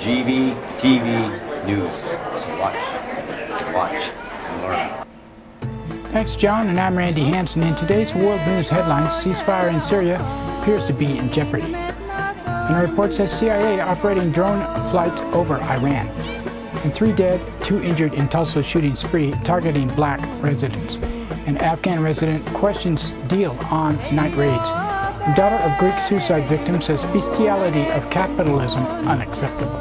GVTV News. So watch, and learn. Thanks, John, and I'm Randy Hansen. In today's world news headlines, ceasefire in Syria appears to be in jeopardy. And a report says CIA operating drone flights over Iran. And 3 dead, 2 injured in Tulsa shooting spree targeting black residents. An Afghan resident questions deal on night raids. And daughter of Greek suicide victim says bestiality of capitalism unacceptable.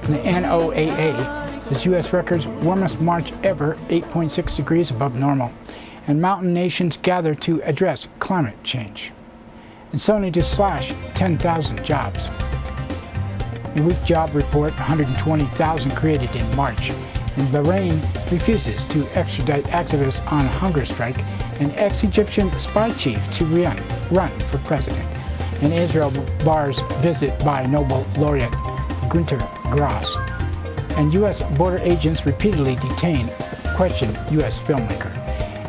And the NOAA says U.S. records warmest March ever, 8.6 degrees above normal. And mountain nations gather to address climate change. And Sony to slash 10,000 jobs. A weak job report, 120,000 created in March. And Bahrain refuses to extradite activists on hunger strike. And ex-Egyptian spy chief to run for president. And Israel bars visit by Nobel laureate Günter Grass. And U.S. border agents repeatedly detain questioned U.S. filmmaker.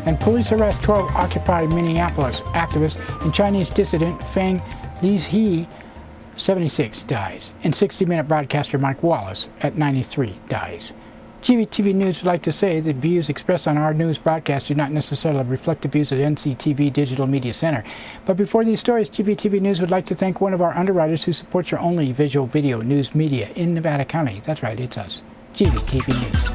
And police arrest 12 Occupy Minneapolis activists, and Chinese dissident Feng Lizhi, 76, dies. And 60-minute broadcaster Mike Wallace, at 93, dies. GVTV News would like to say that views expressed on our news broadcast do not necessarily reflect the views of NCTV Digital Media Center. But before these stories, GVTV News would like to thank one of our underwriters who supports your only visual video news media in Nevada County. That's right, it's us, GVTV News.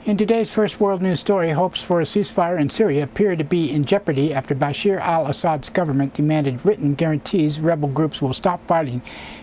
In today's first world news story, hopes for a ceasefire in Syria appear to be in jeopardy after Bashar al-Assad's government demanded written guarantees rebel groups will stop fighting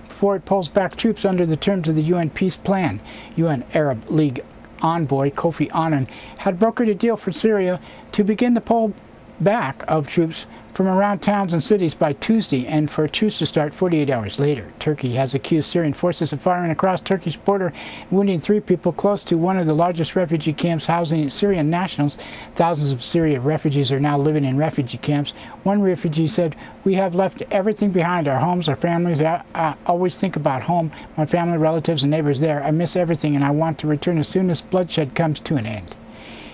before it pulls back troops under the terms of the UN peace plan. UN Arab League envoy Kofi Annan had brokered a deal for Syria to begin the pull back of troops from around towns and cities by Tuesday, and for a truce to start 48 hours later. Turkey has accused Syrian forces of firing across Turkish border, wounding 3 people close to one of the largest refugee camps housing Syrian nationals. Thousands of Syrian refugees are now living in refugee camps. One refugee said, "We have left everything behind, our homes, our families. I always think about home, my family, relatives, and neighbors there. I miss everything, and I want to return as soon as bloodshed comes to an end."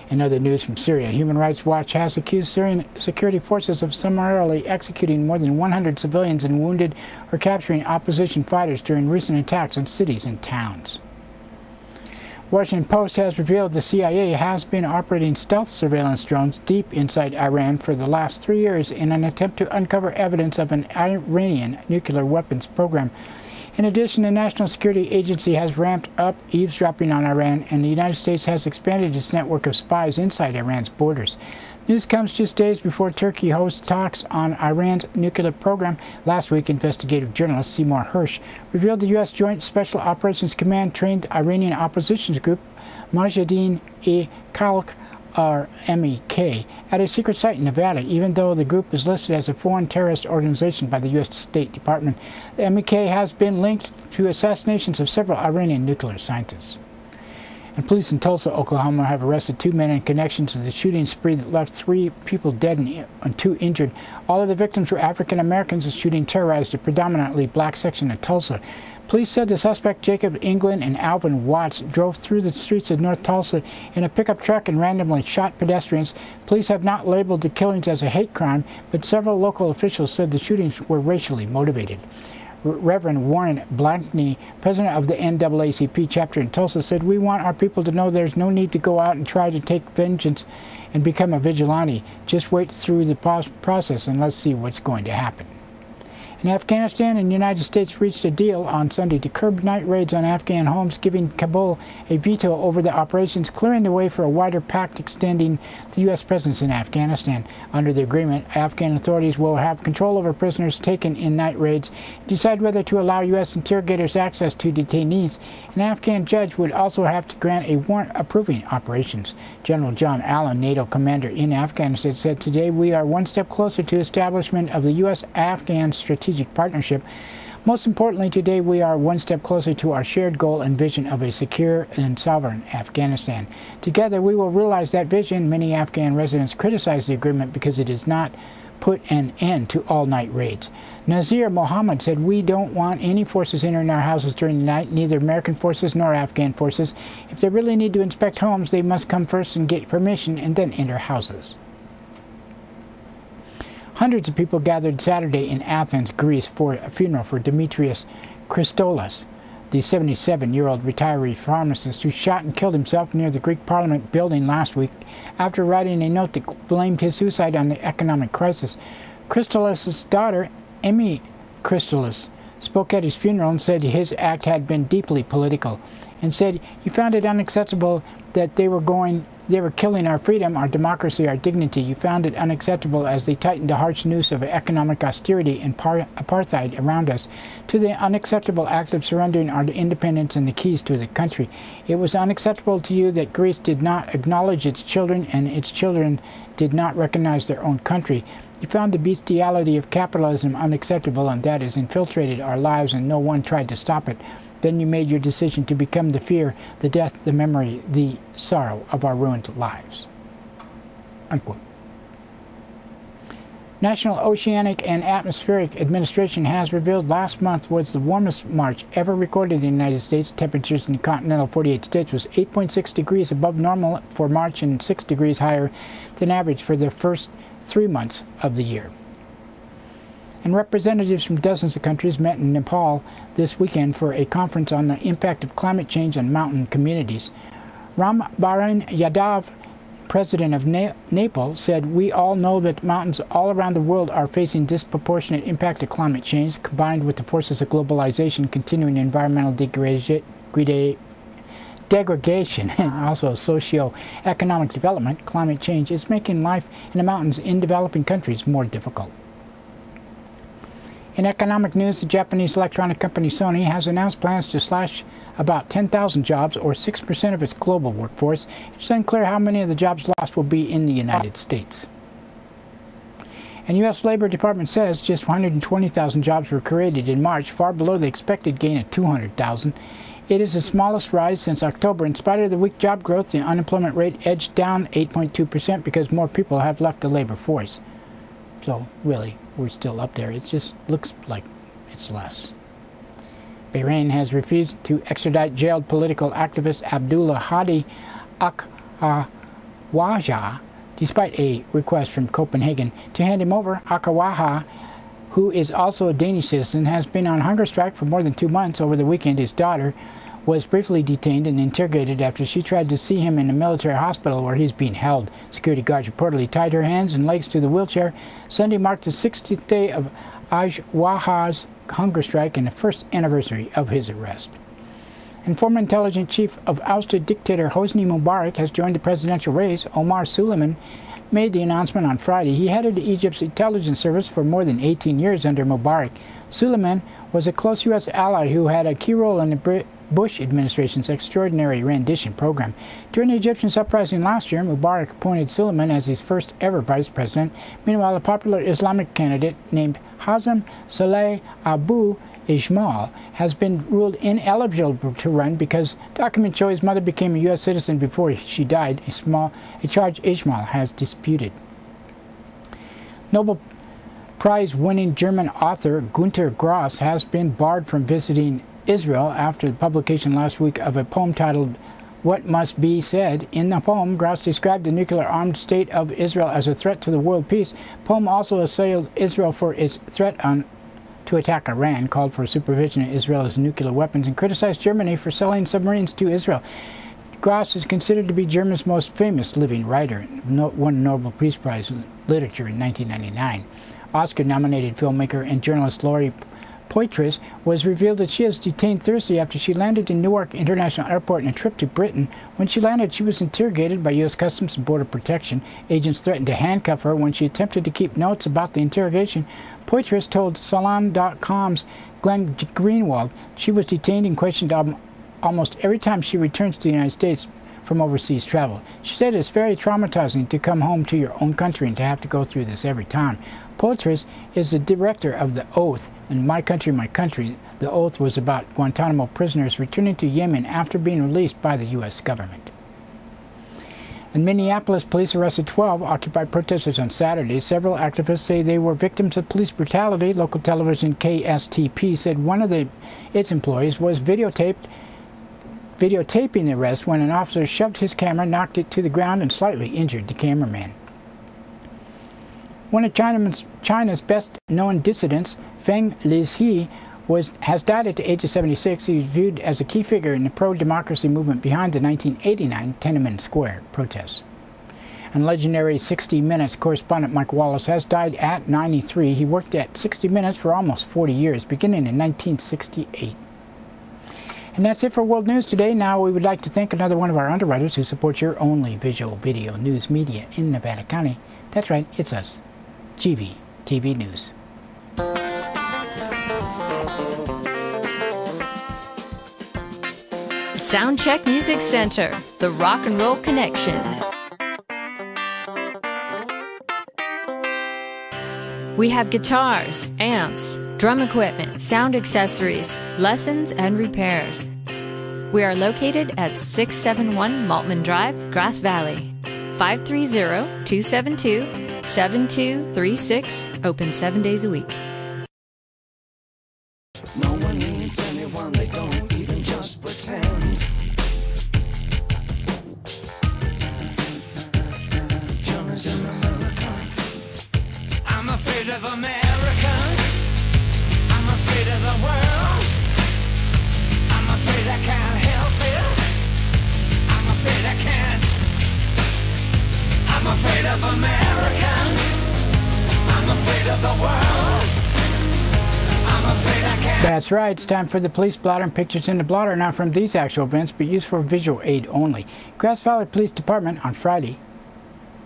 In other news from Syria, Human Rights Watch has accused Syrian security forces of summarily executing more than 100 civilians and wounded or capturing opposition fighters during recent attacks on cities and towns. Washington Post has revealed the CIA has been operating stealth surveillance drones deep inside Iran for the last 3 years in an attempt to uncover evidence of an Iranian nuclear weapons program. In addition, the National Security Agency has ramped up eavesdropping on Iran, and the United States has expanded its network of spies inside Iran's borders. News comes just days before Turkey hosts talks on Iran's nuclear program. Last week, investigative journalist Seymour Hersh revealed the U.S. Joint Special Operations Command trained Iranian opposition group Mujahideen-e-Khalq, or MEK, at a secret site in Nevada, even though the group is listed as a foreign terrorist organization by the U.S. State Department. The MEK has been linked to assassinations of several Iranian nuclear scientists. And police in Tulsa, Oklahoma have arrested 2 men in connection to the shooting spree that left 3 people dead and 2 injured. All of the victims were African Americans. The shooting terrorized a predominantly black section of Tulsa. Police said the suspect, Jacob England and Alvin Watts, drove through the streets of North Tulsa in a pickup truck and randomly shot pedestrians. Police have not labeled the killings as a hate crime, but several local officials said the shootings were racially motivated. Reverend Warren Blankney, president of the NAACP chapter in Tulsa, said, "We want our people to know there's no need to go out and try to take vengeance and become a vigilante. Just wait through the process and let's see what's going to happen." In Afghanistan, and the United States reached a deal on Sunday to curb night raids on Afghan homes, giving Kabul a veto over the operations, clearing the way for a wider pact extending the U.S. presence in Afghanistan. Under the agreement, Afghan authorities will have control over prisoners taken in night raids, decide whether to allow U.S. interrogators access to detainees. An Afghan judge would also have to grant a warrant approving operations. General John Allen, NATO commander in Afghanistan, said, "Today we are one step closer to establishment of the U.S.-Afghan strategic partnership. Most importantly, today we are one step closer to our shared goal and vision of a secure and sovereign Afghanistan. Together we will realize that vision." Many Afghan residents criticize the agreement because it does not put an end to all night raids. Nazir Mohammed said, "We don't want any forces entering our houses during the night, neither American forces nor Afghan forces. If they really need to inspect homes, they must come first and get permission and then enter houses." Hundreds of people gathered Saturday in Athens, Greece, for a funeral for Demetrius Christoulas, the 77-year-old retiree pharmacist who shot and killed himself near the Greek Parliament building last week after writing a note that blamed his suicide on the economic crisis. Christoulas' daughter, Emmy Christoulas, spoke at his funeral and said his act had been deeply political, and said, "You found it unacceptable that they were killing our freedom, our democracy, our dignity. You found it unacceptable as they tightened the harsh noose of economic austerity and apartheid around us, to the unacceptable act of surrendering our independence and the keys to the country. It was unacceptable to you that Greece did not acknowledge its children and its children did not recognize their own country. You found the bestiality of capitalism unacceptable, and that has infiltrated our lives and no one tried to stop it. Then you made your decision to become the fear, the death, the memory, the sorrow of our ruined lives." Unquote. National Oceanic and Atmospheric Administration has revealed last month was the warmest March ever recorded in the United States. Temperatures in the continental 48 states was 8.6 degrees above normal for March and 6 degrees higher than average for the first 3 months of the year. And representatives from dozens of countries met in Nepal this weekend for a conference on the impact of climate change on mountain communities. Ram Baran Yadav, president of Nepal, said, "We all know that mountains all around the world are facing disproportionate impact of climate change, combined with the forces of globalization, continuing environmental degradation, and also socio-economic development. Climate change is making life in the mountains in developing countries more difficult." In economic news, the Japanese electronic company Sony has announced plans to slash about 10,000 jobs, or 6% of its global workforce. It's unclear how many of the jobs lost will be in the United States. And U.S. Labor Department says just 120,000 jobs were created in March, far below the expected gain of 200,000. It is the smallest rise since October. In spite of the weak job growth, the unemployment rate edged down 8.2% because more people have left the labor force. So really, we're still up there. It just looks like it's less. Bahrain has refused to extradite jailed political activist Abdullah Hadi Akawaja, despite a request from Copenhagen to hand him over. Akawaja, who is also a Danish citizen, has been on hunger strike for more than 2 months. Over the weekend, his daughter was briefly detained and interrogated after she tried to see him in a military hospital where he's being held. Security guards reportedly tied her hands and legs to the wheelchair. Sunday marked the 60th day of Ajwaha's hunger strike and the first anniversary of his arrest. And former intelligence chief of ousted dictator Hosni Mubarak has joined the presidential race. Omar Suleiman made the announcement on Friday. He headed Egypt's intelligence service for more than 18 years under Mubarak. Suleiman was a close U.S. ally who had a key role in the Bush administration's extraordinary rendition program. During the Egyptian uprising last year, Mubarak appointed Suleiman as his first ever vice president. Meanwhile, a popular Islamic candidate named Hazem Saleh Abu Ismail has been ruled ineligible to run because documents show his mother became a U.S. citizen before she died, a charge Ismail has disputed. Nobel Prize-winning German author Günter Grass has been barred from visiting Israel after the publication last week of a poem titled "What Must Be Said." In the poem, Grass described the nuclear-armed state of Israel as a threat to the world peace. The poem also assailed Israel for its threat to attack Iran, called for supervision of Israel's nuclear weapons, and criticized Germany for selling submarines to Israel. Grass is considered to be Germany's most famous living writer, won the Nobel Peace Prize in Literature in 1999. Oscar-nominated filmmaker and journalist Lori Poitras was revealed that she is detained Thursday after she landed in Newark International Airport on a trip to Britain. When she landed, she was interrogated by U.S. Customs and Border Protection. Agents threatened to handcuff her when she attempted to keep notes about the interrogation. Poitras told Salon.com's Glenn Greenwald she was detained and questioned almost every time she returns to the United States from overseas travel. She said it's very traumatizing to come home to your own country and to have to go through this every time. Poitras is the director of The Oath and My Country, My Country. The Oath was about Guantanamo prisoners returning to Yemen after being released by the U.S. government. In Minneapolis, police arrested 12 Occupy protesters on Saturday. Several activists say they were victims of police brutality. Local television KSTP said one of its employees was videotaping the arrest when an officer shoved his camera, knocked it to the ground, and slightly injured the cameraman. One of China's best-known dissidents, Feng Lizhi, has died at the age of 76. He is viewed as a key figure in the pro-democracy movement behind the 1989 Tiananmen Square protests. And legendary 60 Minutes correspondent Mike Wallace has died at 93. He worked at 60 Minutes for almost 40 years, beginning in 1968. And that's it for World News today. Now we would like to thank another one of our underwriters who supports your only visual video news media in Nevada County. That's right, it's us, GVTV News. Soundcheck Music Center, the rock and roll connection. We have guitars, amps, drum equipment, sound accessories, lessons, and repairs. We are located at 671 Maltman Drive, Grass Valley. 530-272-7236, open 7 days a week. No one needs anyone, they don't even just pretend. John is an American. I'm afraid of Americans. I'm afraid of the world. I'm afraid I can't help it. I'm afraid I can't. I'm afraid of Americans. I'm afraid of the world. I'm afraid I can't. That's right, it's time for the police blotter and pictures in the blotter, not from these actual events, but used for visual aid only. Grass Valley Police Department on Friday,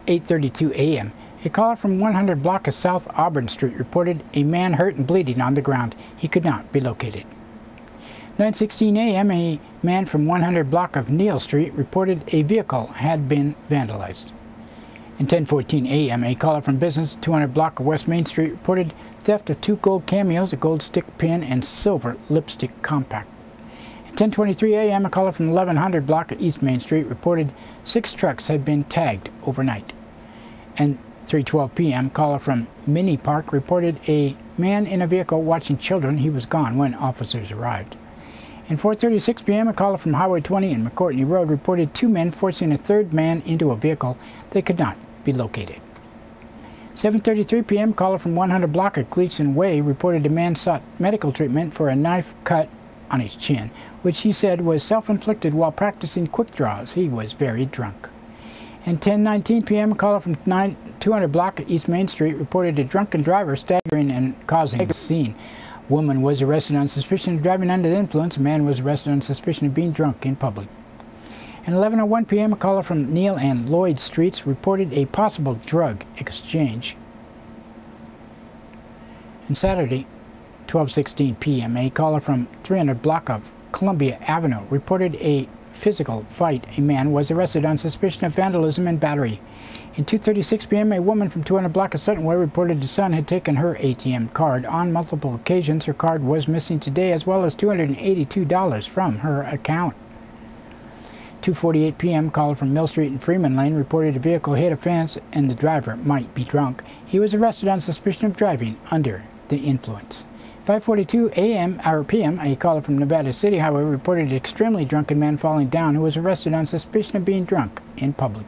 8:32 a.m. A caller from 100 block of South Auburn Street reported a man hurt and bleeding on the ground. He could not be located. 9:16 a.m. a man from 100 block of Neal Street reported a vehicle had been vandalized. And 10:14 a.m. a caller from business 200 block of West Main Street reported theft of 2 gold cameos, a gold stick pin, and silver lipstick compact. At 10:23 a.m. a caller from 1100 block of East Main Street reported 6 trucks had been tagged overnight. And 3:12 p.m. caller from Mini Park reported a man in a vehicle watching children. He was gone when officers arrived. And 4:36 p.m. a caller from Highway 20 and McCourtney Road reported 2 men forcing a third man into a vehicle. They could not be located. 7:33 p.m. caller from 100 block of Gleason Way reported a man sought medical treatment for a knife cut on his chin, which he said was self-inflicted while practicing quick draws. He was very drunk. And 10:19 p.m. a caller from 200 block of East Main Street reported a drunken driver staggering and causing a scene. A woman was arrested on suspicion of driving under the influence. A man was arrested on suspicion of being drunk in public. And 11:01 p.m. a caller from Neal and Lloyd Streets reported a possible drug exchange. And Saturday, 12:16 p.m. a caller from 300 block of Columbia Avenue reported a physical fight. A man was arrested on suspicion of vandalism and battery. In 2:36 p.m. a woman from 200 block of Sutton Way reported her son had taken her ATM card on multiple occasions. Her card was missing today, as well as $282 from her account. 2:48 p.m. caller from Mill Street and Freeman Lane reported a vehicle hit a fence and the driver might be drunk. He was arrested on suspicion of driving under the influence. 5:42 a.m. or p.m. a caller from Nevada City Highway reported an extremely drunken man falling down who was arrested on suspicion of being drunk in public.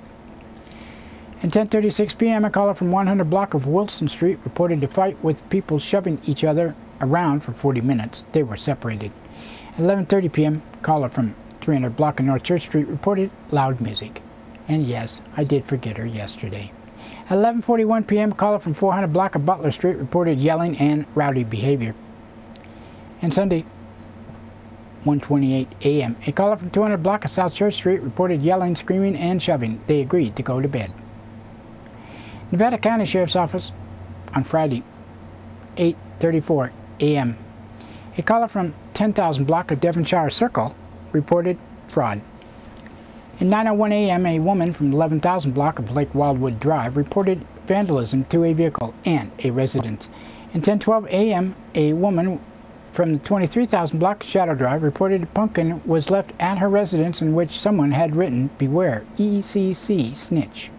And 10:36 p.m. a caller from 100 block of Wilson Street reported a fight with people shoving each other around for 40 minutes. They were separated. At 11:30 p.m. caller from 300 block of North Church Street reported loud music. And yes, I did forget her yesterday. At 11:41 p.m., a caller from 400 block of Butler Street reported yelling and rowdy behavior. And Sunday, 1:28 a.m., a caller from 200 block of South Church Street reported yelling, screaming, and shoving. They agreed to go to bed. Nevada County Sheriff's Office on Friday, 8:34 a.m., a caller from 10,000 block of Devonshire Circle reported fraud. At 9:01 a.m., a woman from 11,000 block of Lake Wildwood Drive reported vandalism to a vehicle and a residence. At 10:12 a.m., a woman from the 23,000 block of Shadow Drive reported a pumpkin was left at her residence in which someone had written, "Beware, ECC snitch."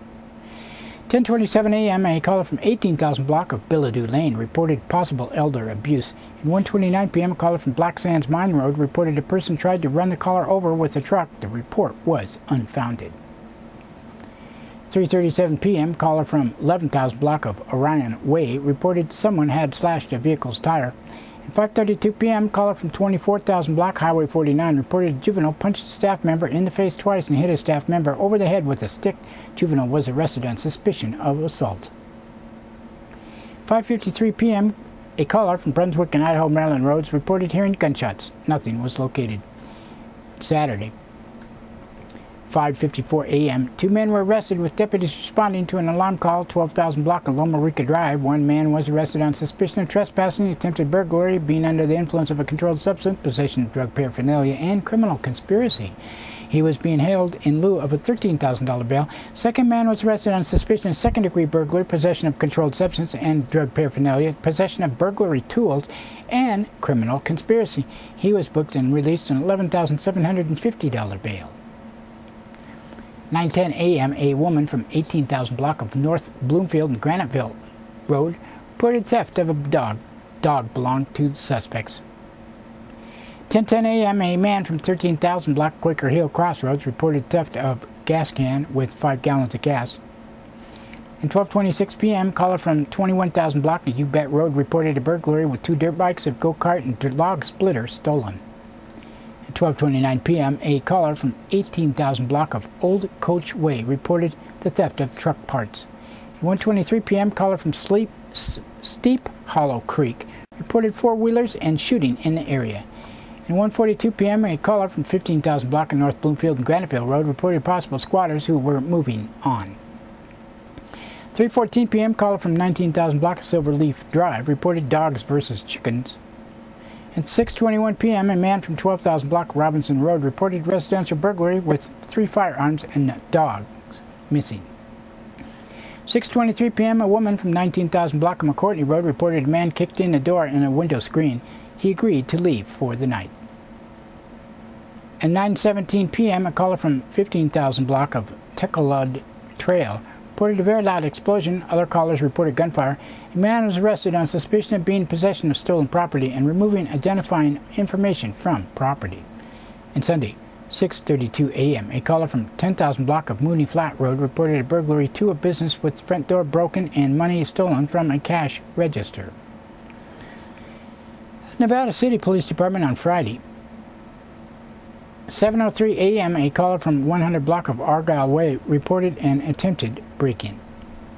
10:27 a.m., a caller from 18,000 block of Billadu Lane reported possible elder abuse. At 1:29 p.m., a caller from Black Sands Mine Road reported a person tried to run the caller over with a truck. The report was unfounded. 3:37 p.m., caller from 11,000 block of Orion Way reported someone had slashed a vehicle's tire. At 5:32 p.m., caller from 24,000 block Highway 49 reported a juvenile punched a staff member in the face twice and hit a staff member over the head with a stick. Juvenile was arrested on suspicion of assault. 5:53 p.m., a caller from Brunswick and Idaho Maryland roads reported hearing gunshots. Nothing was located. Saturday, 5:54 a.m., two men were arrested with deputies responding to an alarm call, 12,000 block of Loma Rica Drive. One man was arrested on suspicion of trespassing, attempted burglary, being under the influence of a controlled substance, possession of drug paraphernalia, and criminal conspiracy. He was being held in lieu of a $13,000 bail. Second man was arrested on suspicion of second-degree burglary, possession of controlled substance and drug paraphernalia, possession of burglary tools, and criminal conspiracy. He was booked and released on $11,750 bail. 9:10 a.m., a woman from 18,000 block of North Bloomfield and Graniteville Road reported theft of a dog. Dog belonged to the suspects. 10:10 a.m., a man from 13,000 block Quaker Hill Crossroads reported theft of gas can with 5 gallons of gas. At 12:26 p.m., caller from 21,000 block of U-Bet Road reported a burglary with 2 dirt bikes, a go-kart, and log splitter stolen. At 12:29 p.m., a caller from 18,000 block of Old Coach Way reported the theft of truck parts. At 1:23 p.m., caller from Steep Hollow Creek reported 4-wheelers and shooting in the area. At 1:42 p.m., a caller from 15,000 block of North Bloomfield and Graniteville Road reported possible squatters who were moving on. 3:14 p.m., caller from 19,000 block of Silverleaf Drive reported dogs versus chickens. At 6:21 p.m., a man from 12,000 block Robinson Road reported residential burglary with 3 firearms and dogs missing. 6:23 p.m., a woman from 19,000 block of McCourtney Road reported a man kicked in a door and a window screen. He agreed to leave for the night. At 9:17 p.m., a caller from 15,000 block of Tecolodd Trail reported a very loud explosion. Other callers reported gunfire. A man was arrested on suspicion of being in possession of stolen property and removing identifying information from property. And Sunday, 6:32 a.m., a caller from 10,000 block of Mooney Flat Road reported a burglary to a business with the front door broken and money stolen from a cash register. Nevada City Police Department on Friday, 7:03 a.m., a caller from 100 block of Argyle Way reported an attempted break-in.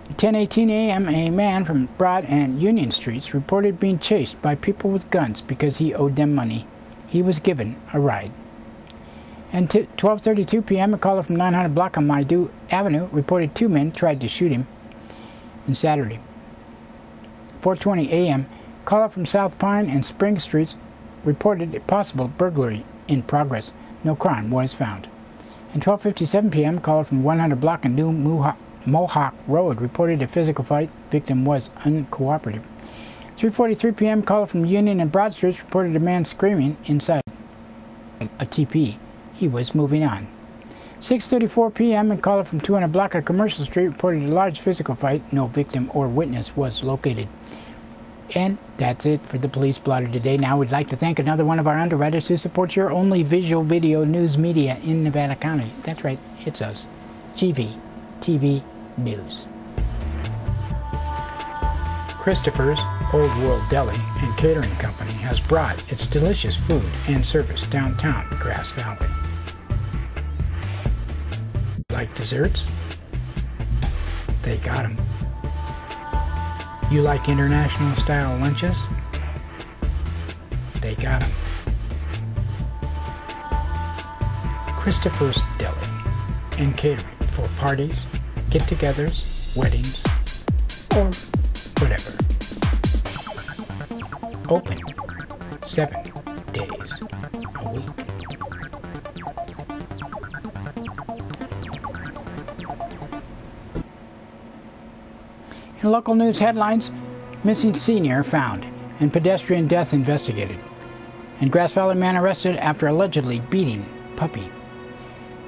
At 10:18 a.m., a man from Broad and Union Streets reported being chased by people with guns because he owed them money. He was given a ride. And at 12:32 p.m., a caller from 900 block on Maidu Avenue reported 2 men tried to shoot him. And Saturday, 4:20 a.m., a caller from South Pine and Spring Streets reported a possible burglary in progress. No crime was found. At 12:57 p.m., a caller from 100 block and New Mohawk Road reported a physical fight. Victim was uncooperative. 3:43 p.m., a caller from Union and Broad Streets reported a man screaming inside a TP. He was moving on. 6:34 p.m., a caller from 200 block of Commercial Street reported a large physical fight. No victim or witness was located. And that's it for the Police Blotter today. Now we'd like to thank another one of our underwriters who supports your only visual video news media in Nevada County. That's right, it's us, GVTV News. Christopher's Old World Deli and Catering Company has brought its delicious food and service downtown Grass Valley. Like desserts? They got him. You like international style lunches? They got him. Christopher's Deli and Catering for parties, get-togethers, weddings, or whatever. Open 7 days a week. In local news headlines, missing senior found and pedestrian death investigated. And Grass Valley man arrested after allegedly beating puppy.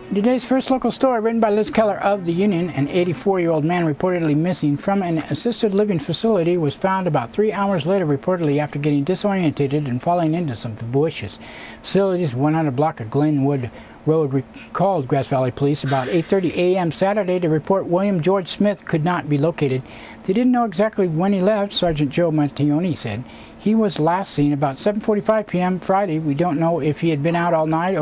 In today's first local story, written by Liz Keller of The Union, an 84-year-old man reportedly missing from an assisted living facility was found about 3 hours later, reportedly after getting disorientated and falling into some bushes. Facilities 100 block of Glenwood Road called Grass Valley Police about 8:30 a.m. Saturday to report William George Smith could not be located. They didn't know exactly when he left, Sergeant Joe Mattioni said. He was last seen about 7:45 p.m. Friday. We don't know if he had been out all night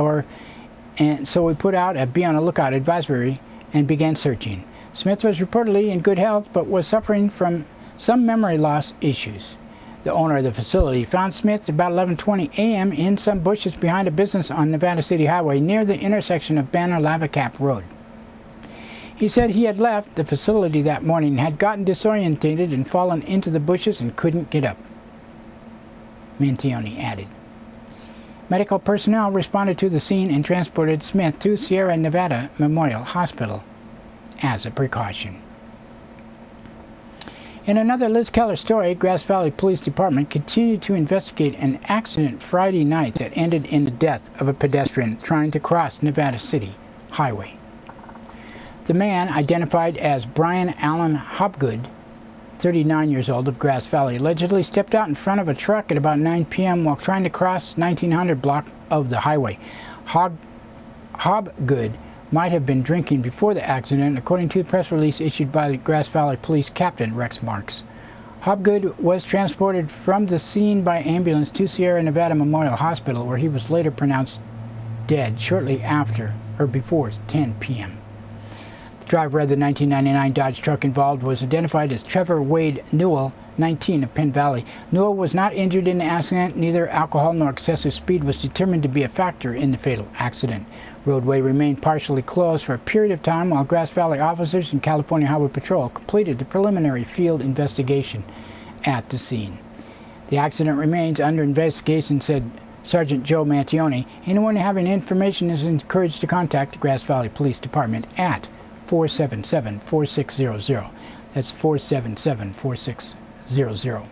and so we put out a be on the lookout advisory and began searching. Smith was reportedly in good health but was suffering from some memory loss issues. The owner of the facility found Smith about 11:20 a.m. in some bushes behind a business on Nevada City Highway near the intersection of Banner-Lavacap Road. He said he had left the facility that morning, had gotten disorientated and fallen into the bushes and couldn't get up. Mantione added. Medical personnel responded to the scene and transported Smith to Sierra Nevada Memorial Hospital as a precaution. In another Liz Keller story, Grass Valley Police Department continued to investigate an accident Friday night that ended in the death of a pedestrian trying to cross Nevada City Highway. The man, identified as Brian Allen Hobgood, 39 years old, of Grass Valley, allegedly stepped out in front of a truck at about 9 p.m. while trying to cross 1900 block of the highway. Hobgood might have been drinking before the accident, according to the press release issued by the Grass Valley Police Captain Rex Marks. Hobgood was transported from the scene by ambulance to Sierra Nevada Memorial Hospital, where he was later pronounced dead shortly after or before 10 p.m. The driver of the 1999 Dodge truck involved was identified as Trevor Wade Newell, 19, of Penn Valley. Newell was not injured in the accident. Neither alcohol nor excessive speed was determined to be a factor in the fatal accident. Roadway remained partially closed for a period of time while Grass Valley officers and California Highway Patrol completed the preliminary field investigation at the scene. The accident remains under investigation, said Sergeant Joe Mantione. Anyone having information is encouraged to contact the Grass Valley Police Department at 477-4600. That's 477-4600.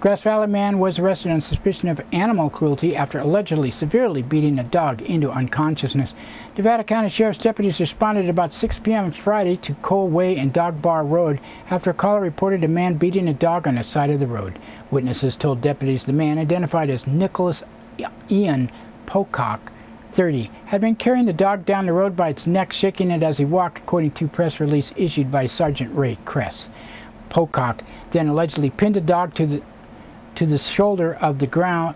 Grass Valley man was arrested on suspicion of animal cruelty after allegedly severely beating a dog into unconsciousness. Nevada County Sheriff's deputies responded about 6 p.m. Friday to Cole Way and Dog Bar Road after a caller reported a man beating a dog on the side of the road. Witnesses told deputies the man, identified as Nicholas Ian Pocock, 30, had been carrying the dog down the road by its neck, shaking it as he walked, according to a press release issued by Sergeant Ray Kress. Pocock then allegedly pinned the dog to the shoulder of the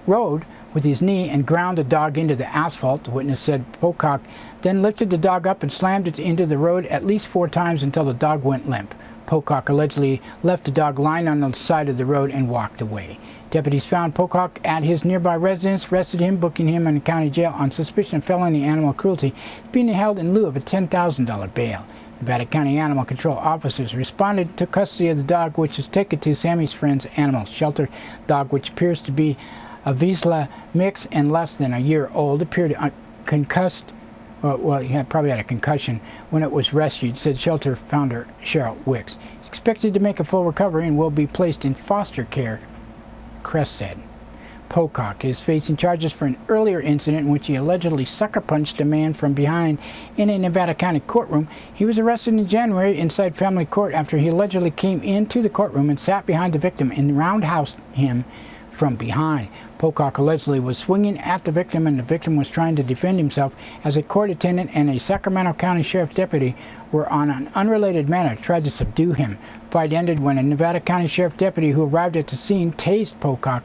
road with his knee and ground the dog into the asphalt. The witness said Pocock then lifted the dog up and slammed it into the road at least 4 times until the dog went limp. Pocock allegedly left the dog lying on the side of the road and walked away. Deputies found Pocock at his nearby residence, arrested him, booking him in the county jail on suspicion of felony animal cruelty, being held in lieu of a $10,000 bail. Nevada County Animal Control officers responded to custody of the dog, which was taken to Sammy's Friends Animal Shelter. Dog, which appears to be a Vizsla mix and less than a year old, appeared concussed. Well, he probably had a concussion when it was rescued, said shelter founder Cheryl Wicks. He's expected to make a full recovery and will be placed in foster care, Kress said. Pocock is facing charges for an earlier incident in which he allegedly sucker-punched a man from behind in a Nevada County courtroom. He was arrested in January inside family court after he allegedly came into the courtroom and sat behind the victim and roundhoused him from behind. Pocock allegedly was swinging at the victim, and the victim was trying to defend himself as a court attendant and a Sacramento County Sheriff deputy were on an unrelated manner tried to subdue him. The fight ended when a Nevada County Sheriff deputy who arrived at the scene tased Pocock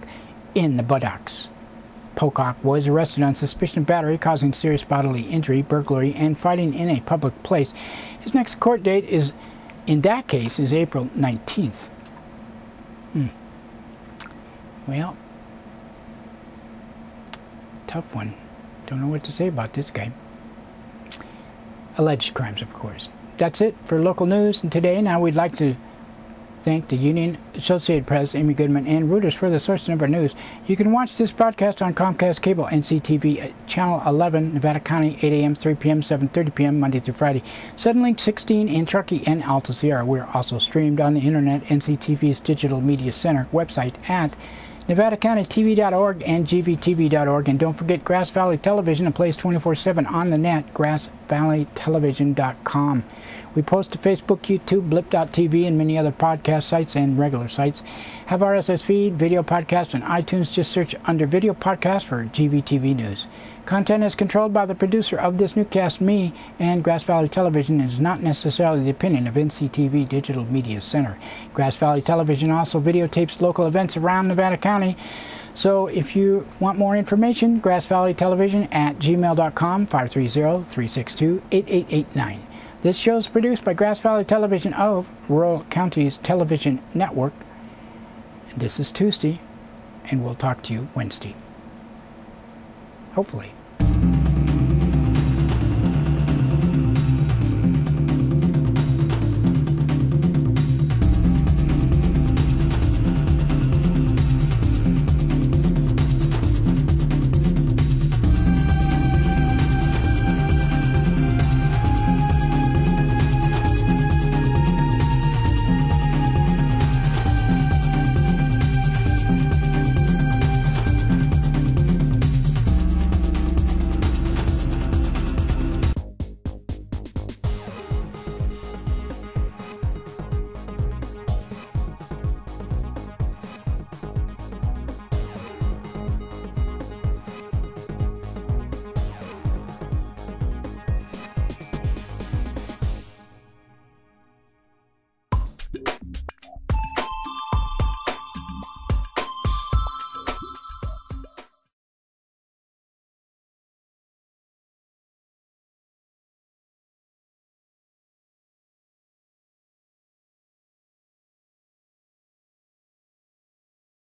in the buttocks. Pocock was arrested on suspicion of battery causing serious bodily injury, burglary, and fighting in a public place. His next court date is in that case is April 19th. Well, tough one. Don't know what to say about this guy. Alleged crimes, of course. That's it for local news and today. Now we'd like to thank the Union, Associated Press, Amy Goodman, and Reuters for the source of our news. You can watch this broadcast on Comcast Cable, NCTV, Channel 11, Nevada County, 8 a.m., 3 p.m., 7:30 p.m., Monday through Friday. Suddenlink 16 in Truckee and Alta Sierra. We're also streamed on the internet, NCTV's Digital Media Center website at NevadaCountyTV.org and GVTV.org. And don't forget Grass Valley Television, a place 24/7 on the net, grassvalleytelevision.com. We post to Facebook, YouTube, Blip.tv, and many other podcast sites and regular sites. Have RSS feed, video podcast, and iTunes. Just search under video podcast for GVTV News. Content is controlled by the producer of this newscast, me, and Grass Valley Television is not necessarily the opinion of NCTV Digital Media Center. Grass Valley Television also videotapes local events around Nevada County. So if you want more information, Grass Valley Television at gmail.com, 530-362-8889. This show is produced by Grass Valley Television of Rural Counties Television Network. And this is Tuesday, and we'll talk to you Wednesday. Hopefully.